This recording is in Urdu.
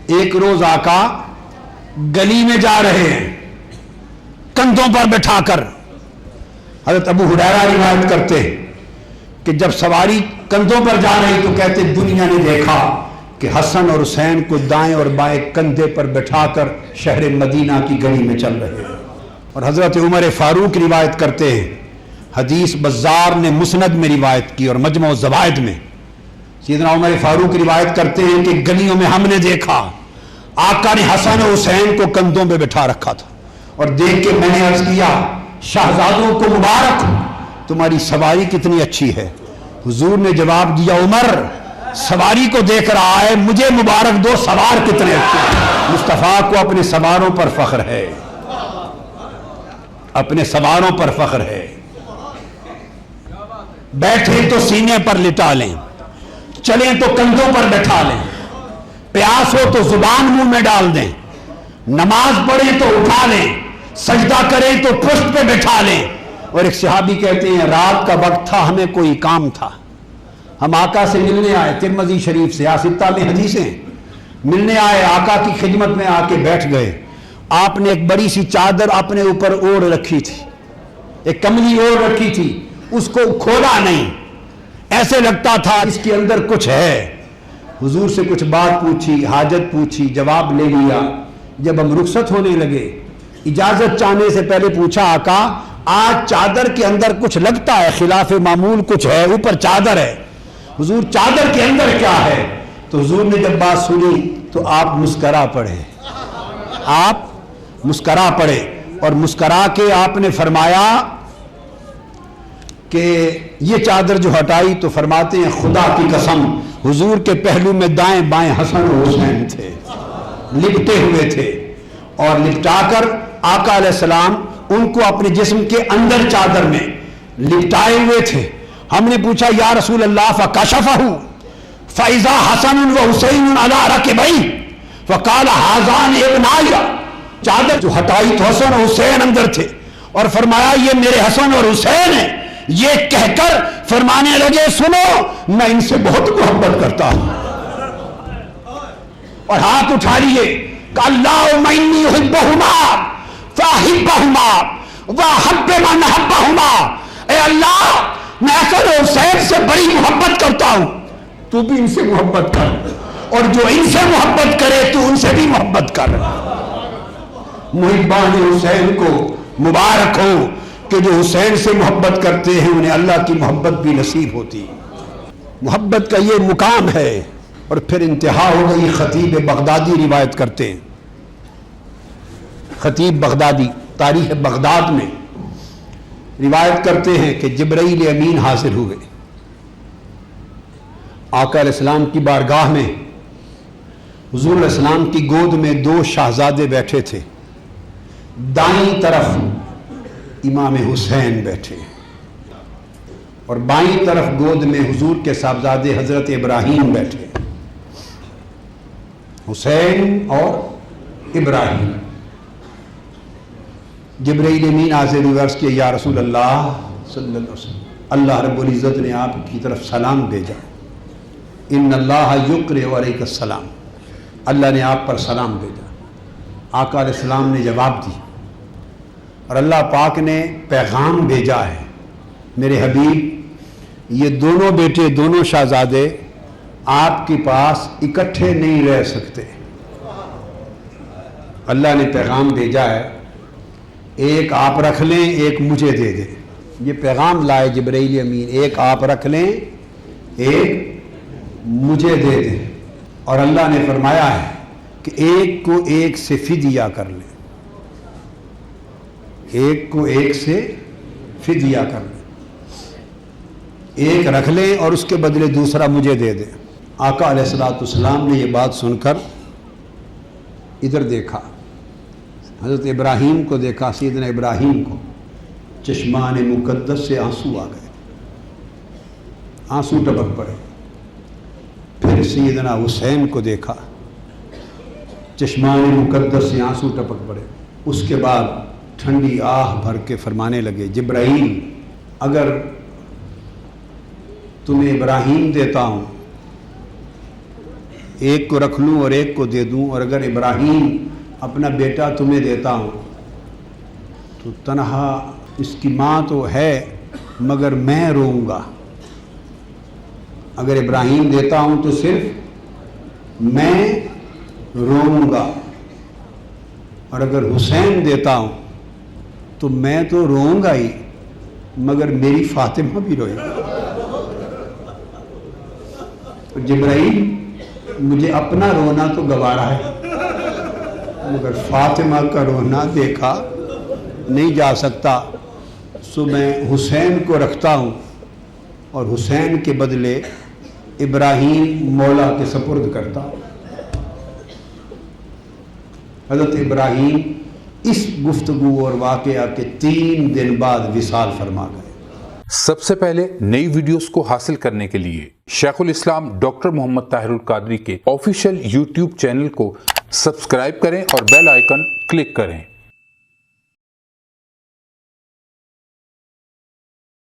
ایک روز آقا گلی میں جا رہے ہیں کندھوں پر بٹھا کر. حضرت ابو ہریرہ روایت کرتے ہیں کہ جب سواری کندھوں پر جا رہی تو کہتے دنیا نے دیکھا کہ حسن اور حسین کو دائیں اور بائیں کندھے پر بٹھا کر شہر مدینہ کی گلی میں چل رہے ہیں. اور حضرت عمر فاروق روایت کرتے ہیں، حدیث بزار نے مسند میں روایت کی اور مجمع الزوائد میں، سیدنا عمر فاروق روایت کرتے ہیں کہ گلیوں میں ہم نے دیکھا آقا نے حسن اور حسین کو کندھوں پہ بٹھا رکھا تھا، اور دیکھ کے میں نے عرض کیا شہزادوں کو مبارک، تمہاری سواری کتنی اچھی ہے. حضور نے جواب دیا عمر سواری کو دیکھ رہا ہے، مجھے مبارک دو سوار کتنے اچھے ہیں. مصطفیٰ کو اپنے سواروں پر فخر ہے، اپنے سواروں پر فخر ہے. بیٹھے تو سینے پر لٹا لیں، چلیں تو کندھوں پر بٹھا لیں، پیاس ہو تو زبان منہ میں ڈال دیں، نماز پڑھیں تو اٹھا لیں، سجدہ کریں تو پشت پہ بٹھا لیں. اور ایک صحابی کہتے ہیں رات کا وقت تھا، ہمیں کوئی کام تھا، ہم آقا سے ملنے آئے، ترمذی شریف سے آستہ میں حدیثیں، ملنے آئے، آقا کی خدمت میں آ کے بیٹھ گئے. آپ نے ایک بڑی سی چادر اپنے اوپر اوڑھ رکھی تھی، ایک کملی اوڑھ رکھی تھی، اس کو کھولا نہیں، ایسے لگتا تھا اس کے اندر کچھ ہے. حضور سے کچھ بات پوچھی، حاجت پوچھی، جواب لے لیا. جب ہم رخصت ہونے لگے اجازت چاہنے سے پہلے پوچھا آقا آج چادر کے اندر کچھ لگتا ہے، خلاف معمول کچھ ہے، اوپر چادر ہے، حضور چادر کے اندر کیا ہے؟ تو حضور نے جب بات سنی تو آپ مسکرا پڑے، آپ مسکرا پڑے، اور مسکرا کے آپ نے فرمایا کہ یہ چادر جو ہٹائی تو فرماتے ہیں خدا کی قسم حضور کے پہلو میں دائیں بائیں حسن و حسین تھے، لپٹے ہوئے تھے، اور لپٹا کر آقا علیہ السلام ان کو اپنے جسم کے اندر چادر میں لپٹائے ہوئے تھے. ہم نے پوچھا یا رسول اللہ فکشفہ فاذا حسن و حسین علی رکبیہ فقال ھذان ابنایا، چادر جو ہٹائی تو حسن و حسین اندر تھے، اور فرمایا یہ میرے حسن اور حسین ہیں. یہ کہہ کر فرمانے لگے سنو میں ان سے بہت محبت کرتا ہوں، اور ہاتھ اٹھا لیے کہ اللہم انی احبہما فاحبہما واحب من احبہما. اے اللہ میں حسن و حسین سے بڑی محبت کرتا ہوں، تو بھی ان سے محبت کر، اور جو ان سے محبت کرے تو ان سے بھی محبت کر. محبان حسین کو مبارک ہو کہ جو حسین سے محبت کرتے ہیں انہیں اللہ کی محبت بھی نصیب ہوتی. محبت کا یہ مقام ہے. اور پھر انتہا ہو گئی. خطیب بغدادی روایت کرتے ہیں، خطیب بغدادی تاریخ بغداد میں روایت کرتے ہیں کہ جبرائیل امین حاضر ہوئے آقا علیہ السلام کی بارگاہ میں. حضور علیہ السلام کی گود میں دو شہزادے بیٹھے تھے، دائیں طرف امام حسین بیٹھے اور بائیں طرف گود میں حضور کے صاحبزادے حضرت ابراہیم بیٹھے، حسین اور ابراہیم. جبرائیل امین حاضر ہوئے، عرض کیا یا رسول اللہ صلی اللہ علیہ وسلم اللہ رب العزت نے آپ کی طرف سلام بھیجا، ان اللہ یقرئ علیک السلام، اللہ نے آپ پر سلام بھیجا. آقا علیہ السلام نے جواب دی، اور اللہ پاک نے پیغام بھیجا ہے میرے حبیب یہ دونوں بیٹے دونوں شہزادے آپ کے پاس اکٹھے نہیں رہ سکتے. اللہ نے پیغام بھیجا ہے، ایک آپ رکھ لیں ایک مجھے دے دیں. یہ پیغام لائے جبرائیل امین، ایک آپ رکھ لیں ایک مجھے دے دیں. اور اللہ نے فرمایا ہے کہ ایک کو ایک سے فدیہ کر لیں، ایک کو ایک سے فدیہ کر لیں، ایک رکھ لیں اور اس کے بدلے دوسرا مجھے دے دیں. آقا علیہ السلام نے یہ بات سن کر ادھر دیکھا، حضرت ابراہیم کو دیکھا، سیدنا ابراہیم کو چشمان مقدس سے آنسو آ گئے، آنسو ٹپک پڑے. پھر سیدنا حسین کو دیکھا، چشمان مقدس سے آنسو ٹپک پڑے. اس کے بعد ٹھنڈی آہ بھر کے فرمانے لگے جبرائیل اگر تمہیں ابراہیم دیتا ہوں ایک کو رکھ لوں اور ایک کو دے دوں، اور اگر ابراہیم اپنا بیٹا تمہیں دیتا ہوں تو تنہا اس کی ماں تو ہے مگر میں روؤں گا، اگر ابراہیم دیتا ہوں تو صرف میں روؤں گا، اور اگر حسین دیتا ہوں تو میں تو روؤں گا ہی مگر میری فاطمہ بھی روئے گی۔ جبرائیل مجھے اپنا رونا تو گوارا ہے مگر فاطمہ کا رونا دیکھا نہیں جا سکتا، سو میں حسین کو رکھتا ہوں اور حسین کے بدلے ابراہیم مولا کے سپرد کرتا ہوں۔ حضرت ابراہیم اس گفتگو اور واقعہ کے 3 دن بعد وصال فرما گئے۔ سب سے پہلے نئی ویڈیوز کو حاصل کرنے کے لیے شیخ الاسلام ڈاکٹر محمد طاہر القادری کے آفیشیل یوٹیوب چینل کو سبسکرائب کریں اور بیل آئیکن کلک کریں۔